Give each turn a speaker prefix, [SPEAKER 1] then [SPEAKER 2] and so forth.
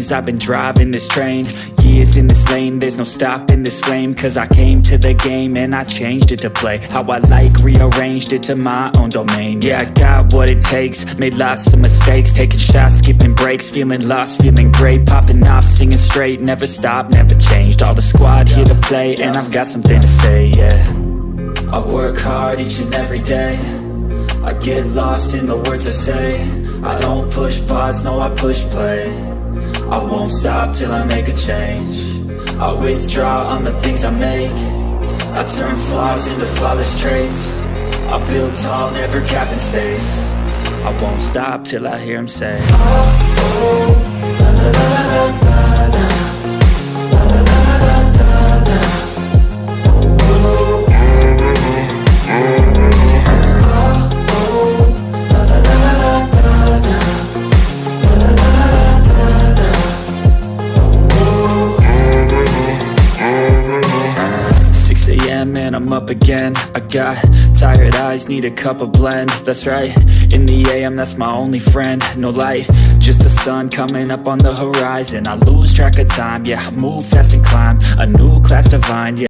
[SPEAKER 1] years I've been driving this train, years in this lane, there's no stopping this flame. Cause I came to the game and I changed it to play how I like, rearranged it to my own domain. Yeah, I got what it takes, made lots of mistakes, taking shots, skipping breaks, feeling lost, feeling great, popping off, singing straight, never stopped, never changed. All the squad here to play and I've got something to say, yeah. I work hard each and every day, I get lost in the words I say. I don't push pause, no I push play. I won't stop till I make a change. I withdraw on the things I make. I turn flaws into flawless traits. I build tall, never capped in space. I won't stop till I hear him say, oh, oh, la, la, la, la, la, la. And I'm up again. I got tired eyes, need a cup of blend. That's right, in the AM, that's my only friend. No light, just the sun coming up on the horizon. I lose track of time, yeah, I move fast and climb a new class divine, yeah.